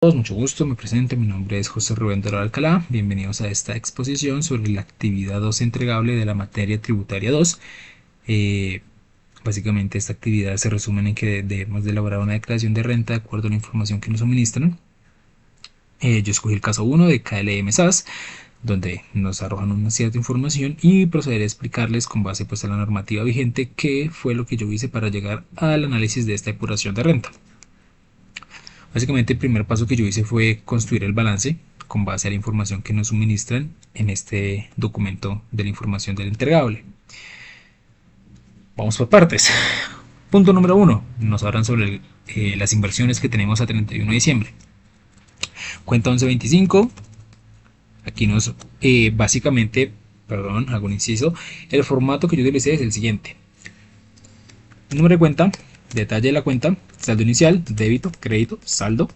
Mucho gusto, me presento, mi nombre es José Rubén Dorado Alcalá, bienvenidos a esta exposición sobre la actividad 2 entregable de la materia tributaria 2. Eh, Básicamente esta actividad se resume en que debemos de elaborar una declaración de renta de acuerdo a la información que nos suministran. Yo escogí el caso 1 de KLM SAS, donde nos arrojan una cierta información y procederé a explicarles con base pues a la normativa vigente qué fue lo que yo hice para llegar al análisis de esta depuración de renta. Básicamente el primer paso que yo hice fue construir el balance con base a la información que nos suministran en este documento de la información del entregable. Vamos por partes. Punto número 1. Nos hablan sobre las inversiones que tenemos a 31 de diciembre. Cuenta 1125. Aquí nos básicamente, perdón, hago un inciso. El formato que yo utilicé es el siguiente. Número de cuenta, detalle de la cuenta, saldo inicial, débito, crédito, saldo,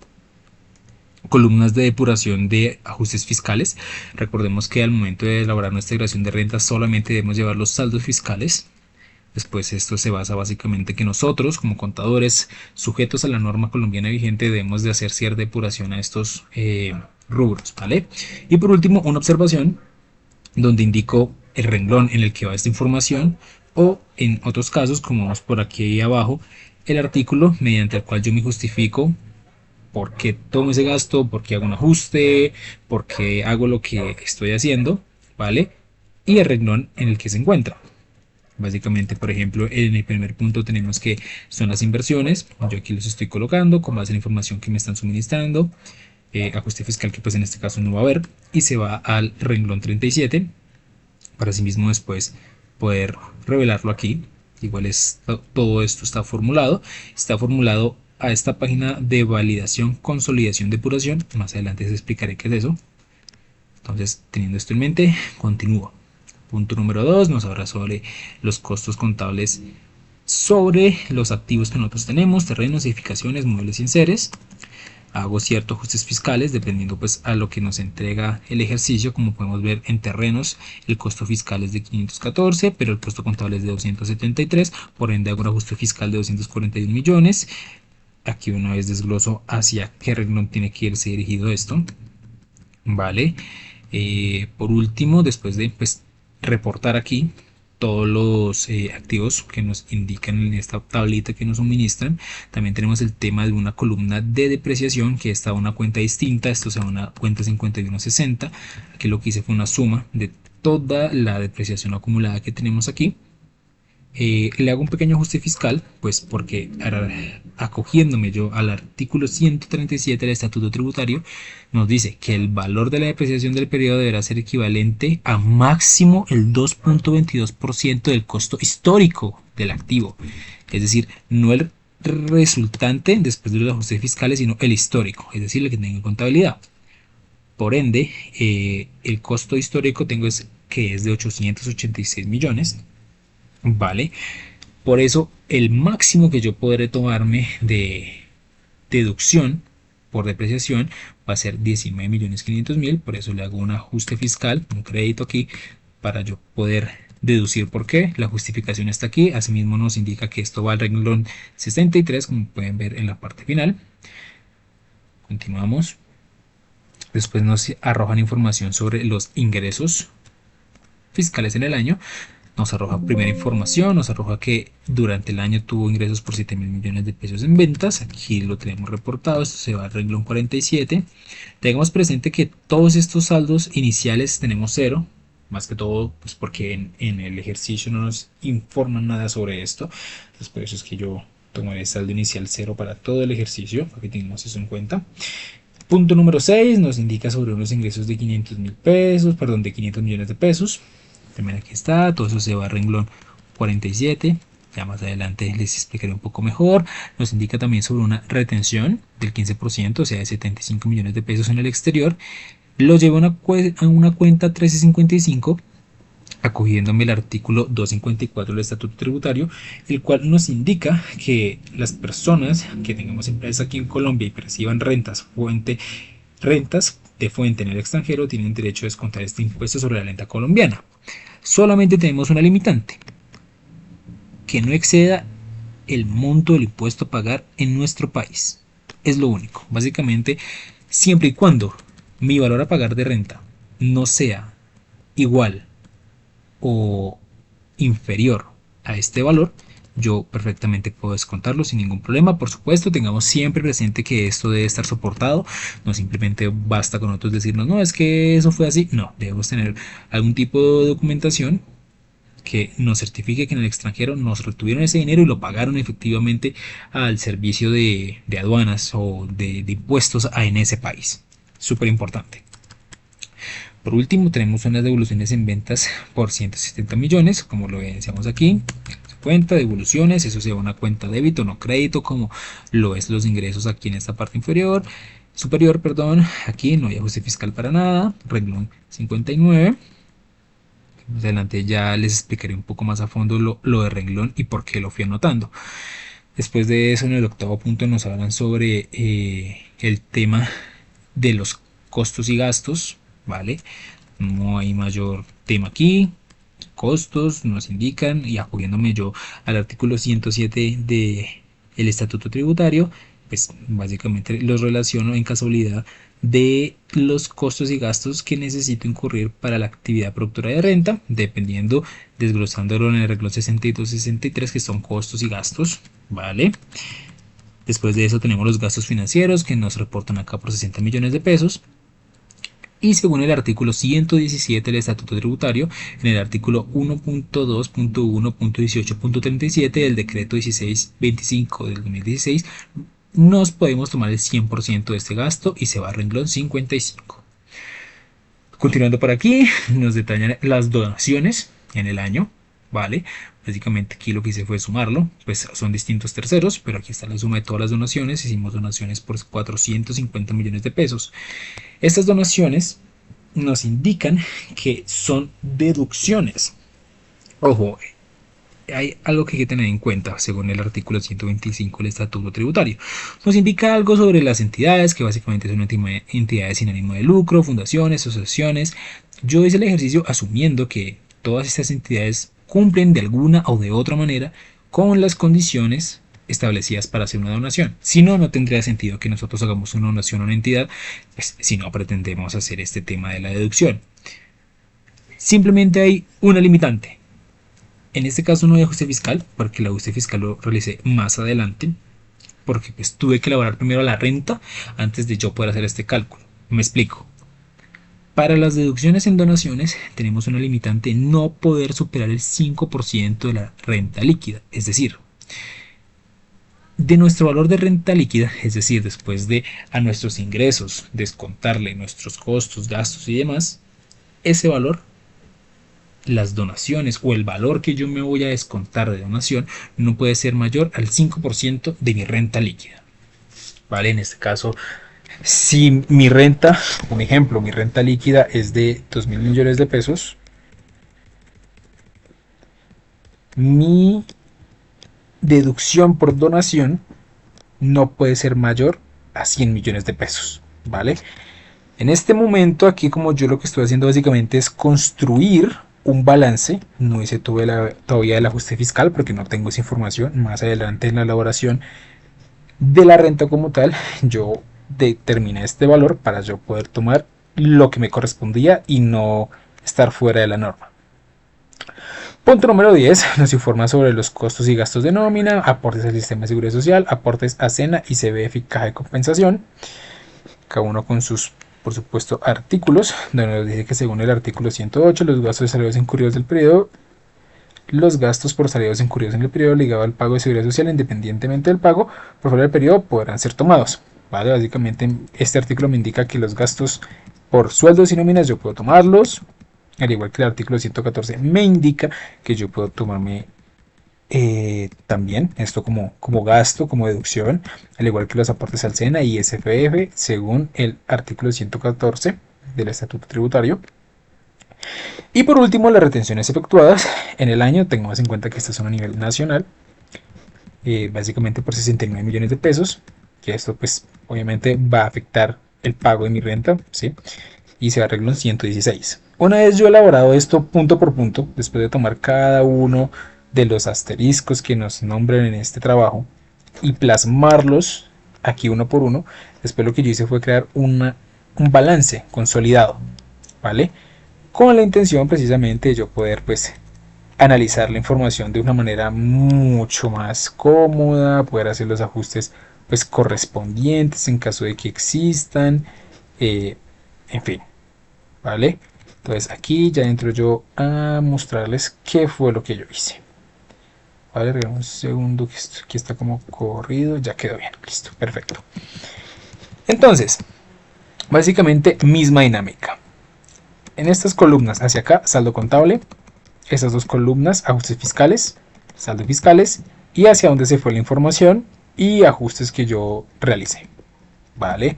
columnas de depuración de ajustes fiscales. Recordemos que al momento de elaborar nuestra declaración de renta solamente debemos llevar los saldos fiscales. Después esto se basa básicamente que nosotros como contadores sujetos a la norma colombiana vigente debemos de hacer cierta depuración a estos rubros, ¿vale? Y por último una observación donde indico el renglón en el que va esta información, o en otros casos como vemos por aquí abajo el artículo mediante el cual yo me justifico por qué tomo ese gasto, por qué hago un ajuste, por qué hago lo que estoy haciendo, ¿vale? Y el renglón en el que se encuentra. Básicamente, por ejemplo, en el primer punto tenemos que son las inversiones. Yo aquí los estoy colocando con base en la información que me están suministrando. Ajuste fiscal que pues en este caso no va a haber. Y se va al renglón 37. Para sí mismo después poder revelarlo aquí. Igual todo esto está formulado. Está formulado a esta página de validación, consolidación, depuración. Más adelante les explicaré qué es eso. Entonces, teniendo esto en mente, continúo. Punto número 2 nos habla sobre los costos contables sobre los activos que nosotros tenemos, terrenos, edificaciones, muebles y enseres. Hago ciertos ajustes fiscales dependiendo pues a lo que nos entrega el ejercicio. Como podemos ver, en terrenos el costo fiscal es de 514, pero el costo contable es de 273, por ende hago un ajuste fiscal de 241 millones. Aquí una vez desgloso hacia qué renglón tiene que irse dirigido esto, vale. Por último, después de pues reportar aquí todos los activos que nos indican en esta tablita que nos suministran, también tenemos el tema de una columna de depreciación que está a una cuenta distinta. Esto se va a una cuenta 5160. Aquí lo que hice fue una suma de toda la depreciación acumulada que tenemos aquí. Le hago un pequeño ajuste fiscal, pues porque acogiéndome yo al artículo 137 del Estatuto Tributario, nos dice que el valor de la depreciación del periodo deberá ser equivalente a máximo el 2.22% del costo histórico del activo. Es decir, no el resultante después de los ajustes fiscales, sino el histórico, es decir, el que tenga en contabilidad. Por ende, el costo histórico que es de 886 millones. Vale, por eso el máximo que yo podré tomarme de deducción por depreciación va a ser 19.500.000. Por eso le hago un ajuste fiscal, un crédito aquí, para yo poder deducir por qué. La justificación está aquí. Asimismo nos indica que esto va al renglón 63, como pueden ver en la parte final. Continuamos. Después nos arrojan información sobre los ingresos fiscales en el año. Nos arroja primera información, nos arroja que durante el año tuvo ingresos por 7.000 millones de pesos en ventas. Aquí lo tenemos reportado, esto se va al renglón 47. Tengamos presente que todos estos saldos iniciales tenemos cero, más que todo pues porque en el ejercicio no nos informan nada sobre esto. Entonces por eso es que yo tomaré el saldo inicial cero para todo el ejercicio, para que tengamos eso en cuenta. Punto número 6 nos indica sobre unos ingresos de 500 millones de pesos. También aquí está, todo eso se va a renglón 47. Ya más adelante les explicaré un poco mejor. Nos indica también sobre una retención del 15%, o sea, de 75 millones de pesos en el exterior. Lo llevo a una cuenta 1355, acogiéndome el artículo 254 del Estatuto Tributario, el cual nos indica que las personas que tengamos empresas aquí en Colombia y perciban rentas de fuente en el extranjero tienen derecho a descontar este impuesto sobre la renta colombiana. Solamente tenemos una limitante, que no exceda el monto del impuesto a pagar en nuestro país. Es lo único. Básicamente Siempre y cuando mi valor a pagar de renta no sea igual o inferior a este valor, yo perfectamente puedo descontarlo sin ningún problema. Por supuesto, tengamos siempre presente que esto debe estar soportado, no simplemente basta con nosotros decirnos, no, es que eso fue así. No, debemos tener algún tipo de documentación que nos certifique que en el extranjero nos retuvieron ese dinero y lo pagaron efectivamente al servicio de aduanas o de impuestos en ese país. Súper importante. Por último, tenemos unas devoluciones en ventas por 170 millones, como lo evidenciamos aquí. Cuenta de devoluciones, eso sea una cuenta débito, no crédito, como lo es los ingresos aquí en esta parte superior, perdón. Aquí no hay ajuste fiscal para nada, renglón 59. Más adelante ya les explicaré un poco más a fondo lo de renglón y por qué lo fui anotando. Después de eso, en el octavo punto nos hablan sobre el tema de los costos y gastos, ¿vale? No hay mayor tema aquí. Costos nos indican, y apoyándome yo al artículo 107 del Estatuto Tributario, pues básicamente los relaciono en casualidad de los costos y gastos que necesito incurrir para la actividad productora de renta, dependiendo, desglosándolo en el renglón 62 y 63, que son costos y gastos, ¿vale? Después de eso tenemos los gastos financieros, que nos reportan acá por 60 millones de pesos. Y según el artículo 117 del Estatuto Tributario, en el artículo 1.2.1.18.37 del decreto 1625 del 2016, nos podemos tomar el 100% de este gasto y se va a renglón 55. Continuando por aquí, nos detallan las donaciones en el año, ¿vale? Básicamente aquí lo que hice fue sumarlo, pues son distintos terceros, pero aquí está la suma de todas las donaciones. Hicimos donaciones por 450 millones de pesos. Estas donaciones nos indican que son deducciones. Ojo, hay algo que hay que tener en cuenta según el artículo 125 del Estatuto Tributario. Nos indica algo sobre las entidades, que básicamente son entidades sin ánimo de lucro, fundaciones, asociaciones. Yo hice el ejercicio asumiendo que todas estas entidades cumplen de alguna o de otra manera con las condiciones establecidas para hacer una donación. Si no, no tendría sentido que nosotros hagamos una donación a una entidad, pues, si no pretendemos hacer este tema de la deducción. Simplemente hay una limitante. En este caso no hay ajuste fiscal, porque el ajuste fiscal lo realicé más adelante, porque pues tuve que elaborar primero la renta antes de yo poder hacer este cálculo. Me explico. Para las deducciones en donaciones tenemos una limitante: no poder superar el 5% de la renta líquida, es decir, de nuestro valor de renta líquida, es decir, después de a nuestros ingresos descontarle nuestros costos, gastos y demás, ese valor, las donaciones o el valor que yo me voy a descontar de donación no puede ser mayor al 5% de mi renta líquida, ¿vale? En este caso, si mi renta, un ejemplo, mi renta líquida es de 2.000 millones de pesos, mi deducción por donación no puede ser mayor a 100 millones de pesos, ¿vale? En este momento aquí, como yo lo que estoy haciendo básicamente es construir un balance. No hice todavía el ajuste fiscal porque no tengo esa información. Más adelante en la elaboración de la renta como tal, yo determiné este valor para yo poder tomar lo que me correspondía y no estar fuera de la norma. Punto número 10, nos informa sobre los costos y gastos de nómina, aportes al sistema de seguridad social, aportes a SENA y CBF y caja de compensación, cada uno con sus, por supuesto, artículos, donde nos dice que según el artículo 108, los gastos de salarios incurridos del periodo, los gastos por salarios incurridos en el periodo ligado al pago de seguridad social, independientemente del pago por fuera del periodo, podrán ser tomados, ¿vale? Básicamente este artículo me indica que los gastos por sueldos y nóminas yo puedo tomarlos, al igual que el artículo 114 me indica que yo puedo tomarme también esto como gasto, como deducción, al igual que los aportes al SENA y SFF, según el artículo 114 del Estatuto Tributario. Y por último, las retenciones efectuadas en el año, tengamos en cuenta que estas son a nivel nacional, básicamente por 69 millones de pesos, que esto pues obviamente va a afectar el pago de mi renta, ¿sí? Y se arregló en 116. Una vez yo he elaborado esto punto por punto, después de tomar cada uno de los asteriscos que nos nombran en este trabajo y plasmarlos aquí uno por uno. Después lo que yo hice fue crear un balance consolidado, ¿vale? Con la intención precisamente de yo poder pues analizar la información de una manera mucho más cómoda, poder hacer los ajustes pues correspondientes en caso de que existan, en fin, ¿vale? Entonces aquí ya entro yo a mostrarles qué fue lo que yo hice. Vale, regálame un segundo que esto aquí está como corrido, ya quedó bien, listo, perfecto. Entonces, básicamente misma dinámica. En estas columnas hacia acá, saldo contable, esas dos columnas, ajustes fiscales, saldo fiscales, y hacia dónde se fue la información y ajustes que yo realicé. Vale,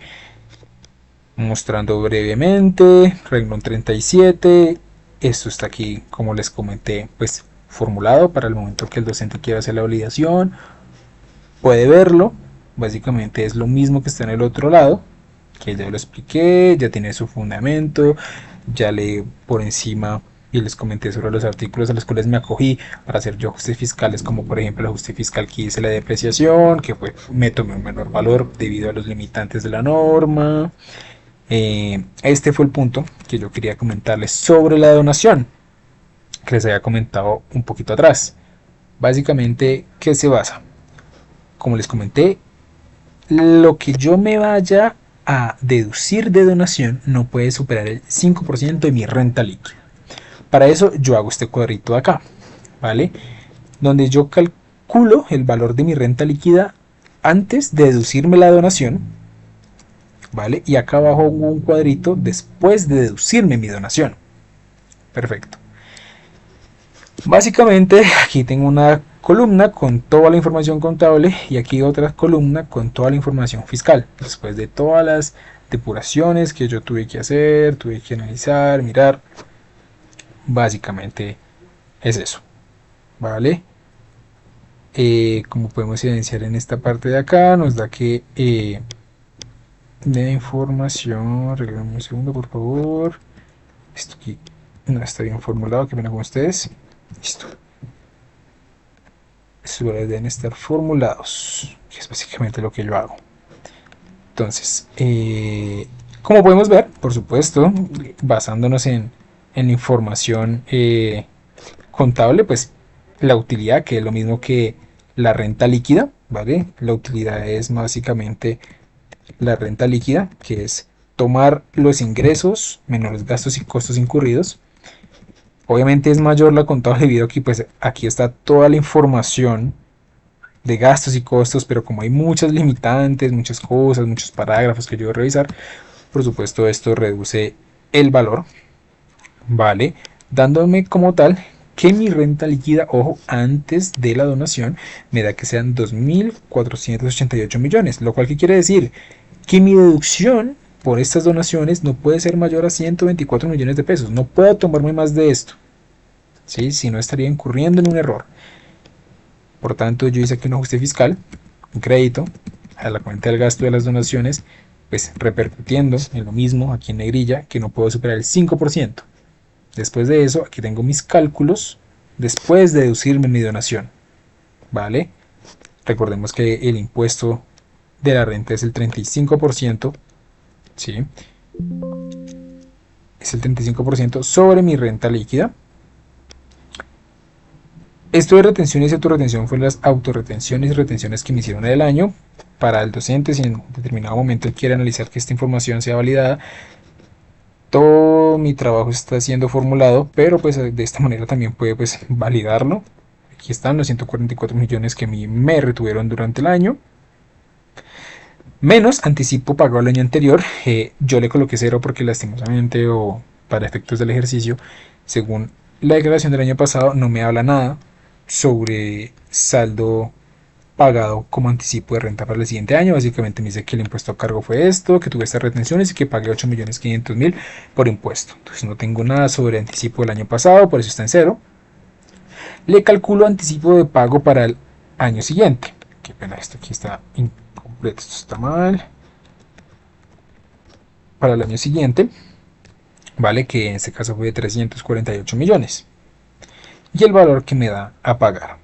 mostrando brevemente, renglón 37, esto está aquí, como les comenté, pues formulado para el momento que el docente quiera hacer la validación, puede verlo, básicamente es lo mismo que está en el otro lado, que ya lo expliqué, ya tiene su fundamento, ya le por encima y les comenté sobre los artículos a los cuales me acogí para hacer yo ajustes fiscales, como por ejemplo el ajuste fiscal que hice la depreciación, que fue, me tomé un menor valor debido a los limitantes de la norma. Este fue el punto que yo quería comentarles sobre la donación, que les había comentado un poquito atrás. Básicamente, ¿qué se basa? Como les comenté, lo que yo me vaya a deducir de donación no puede superar el 5% de mi renta líquida. Para eso yo hago este cuadrito de acá, ¿vale? Donde yo calculo el valor de mi renta líquida antes de deducirme la donación, ¿vale? Y acá abajo un cuadrito después de deducirme mi donación. Perfecto. Básicamente aquí tengo una columna con toda la información contable y aquí otra columna con toda la información fiscal. Después de todas las depuraciones que yo tuve que hacer, tuve que analizar, mirar. Básicamente es eso, ¿vale? Como podemos evidenciar en esta parte de acá, nos da que de información, regálame un segundo por favor. Esto aquí no está bien formulado, que pena con ustedes. Listo. Estos valores deben estar formulados, que es básicamente lo que yo hago. Entonces, como podemos ver, por supuesto, basándonos en información contable, pues la utilidad, que es lo mismo que la renta líquida, ¿vale? La utilidad es básicamente la renta líquida, que es tomar los ingresos menos los gastos y costos incurridos. Obviamente es mayor la contable debido a que pues aquí está toda la información de gastos y costos, pero como hay muchas limitantes, muchas cosas, muchos parágrafos que yo voy a revisar, por supuesto esto reduce el valor, ¿vale? Dándome como tal que mi renta líquida, ojo, antes de la donación, me da que sean 2.488 millones, lo cual ¿qué quiere decir? Que mi deducción por estas donaciones no puede ser mayor a 124 millones de pesos, no puedo tomarme más de esto, ¿sí? Si no estaría incurriendo en un error. Por tanto, yo hice aquí un ajuste fiscal, un crédito a la cuenta del gasto de las donaciones, pues repercutiendo en lo mismo aquí en negrilla, que no puedo superar el 5%. Después de eso, aquí tengo mis cálculos después de deducirme mi donación, ¿vale? Recordemos que el impuesto de la renta es el 35%, ¿sí? Es el 35% sobre mi renta líquida. Esto de retenciones y autorretención fue las autorretenciones y retenciones que me hicieron en el año. Para el docente, si en determinado momento él quiere analizar que esta información sea validada, todo mi trabajo está siendo formulado, pero pues de esta manera también puede pues validarlo. Aquí están los 144 millones que a mí me retuvieron durante el año, menos anticipo pagado el año anterior. Yo le coloqué 0 porque lastimosamente o para efectos del ejercicio, según la declaración del año pasado, no me habla nada sobre saldo pagado como anticipo de renta para el siguiente año. Básicamente me dice que el impuesto a cargo fue esto, que tuve estas retenciones y que pagué 8.500.000 por impuesto. Entonces no tengo nada sobre anticipo del año pasado, por eso está en 0. Le calculo anticipo de pago para el año siguiente. Qué pena, esto aquí está incompleto, esto está mal. Para el año siguiente, vale, que en este caso fue de 348 millones. Y el valor que me da a pagar.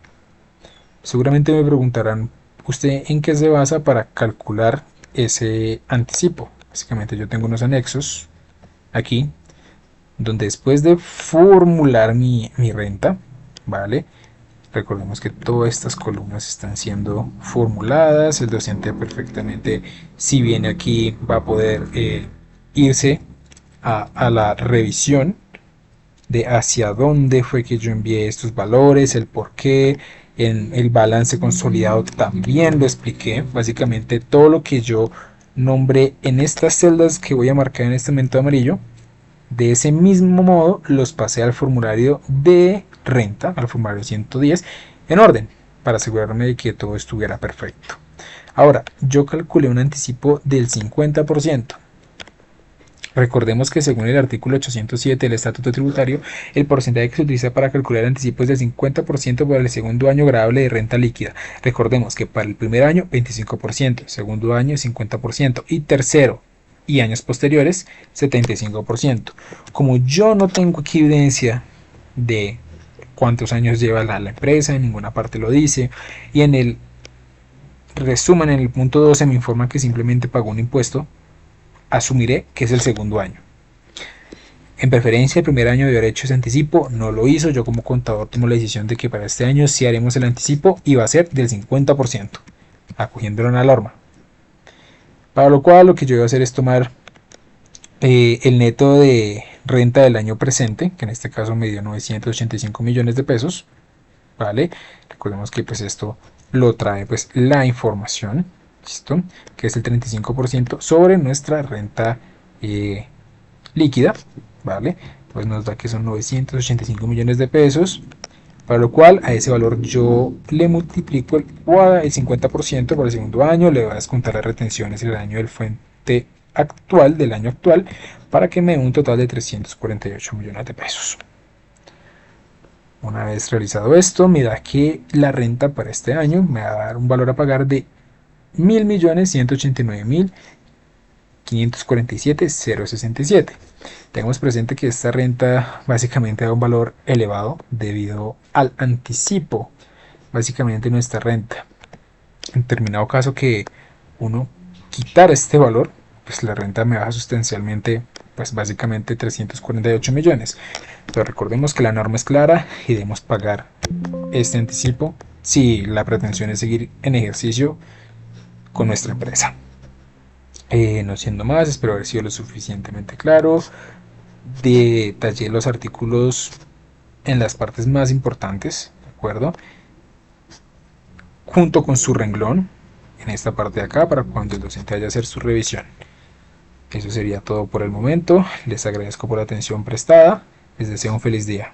Seguramente me preguntarán ¿usted en qué se basa para calcular ese anticipo? Básicamente yo tengo unos anexos aquí, donde después de formular mi renta, ¿vale? Recordemos que todas estas columnas están siendo formuladas. El docente perfectamente, si viene aquí, va a poder irse a la revisión de hacia dónde fue que yo envié estos valores, el por qué. En el balance consolidado también lo expliqué. Básicamente todo lo que yo nombré en estas celdas que voy a marcar en este momento amarillo, de ese mismo modo los pasé al formulario de renta, al formulario 110, en orden, para asegurarme de que todo estuviera perfecto. Ahora, yo calculé un anticipo del 50%. Recordemos que según el artículo 807 del Estatuto Tributario, el porcentaje que se utiliza para calcular el anticipo es del 50% para el segundo año gravable de renta líquida. Recordemos que para el primer año 25%, segundo año 50% y tercero y años posteriores 75%. Como yo no tengo aquí evidencia de cuántos años lleva la empresa, en ninguna parte lo dice, y en el resumen, en el punto 12 me informan que simplemente pagó un impuesto, asumiré que es el segundo año. En preferencia, el primer año de haber hecho ese anticipo, no lo hizo. Yo como contador tomo la decisión de que para este año sí haremos el anticipo y va a ser del 50%, acogiéndolo a la norma. Para lo cual lo que yo voy a hacer es tomar el neto de renta del año presente, que en este caso me dio 985 millones de pesos, ¿vale? Recordemos que pues esto lo trae pues la información, ¿listo? Que es el 35% sobre nuestra renta líquida, ¿vale? Pues nos da que son 985 millones de pesos, para lo cual a ese valor yo le multiplico el 50% por el segundo año, le voy a descontar las retenciones el año del fuente actual, del año actual, para que me dé un total de 348 millones de pesos. Una vez realizado esto, me da que la renta para este año me va a dar un valor a pagar de 1.189.547.067. Tengamos presente que esta renta básicamente da un valor elevado debido al anticipo, básicamente nuestra renta. En determinado caso que uno quitara este valor, pues la renta me baja sustancialmente, pues básicamente 348 millones. Pero recordemos que la norma es clara y debemos pagar este anticipo si la pretensión es seguir en ejercicio con nuestra empresa. No siendo más, espero haber sido lo suficientemente claro. Detallé los artículos en las partes más importantes, ¿de acuerdo? Junto con su renglón en esta parte de acá para cuando el docente vaya a hacer su revisión. Eso sería todo por el momento. Les agradezco por la atención prestada. Les deseo un feliz día.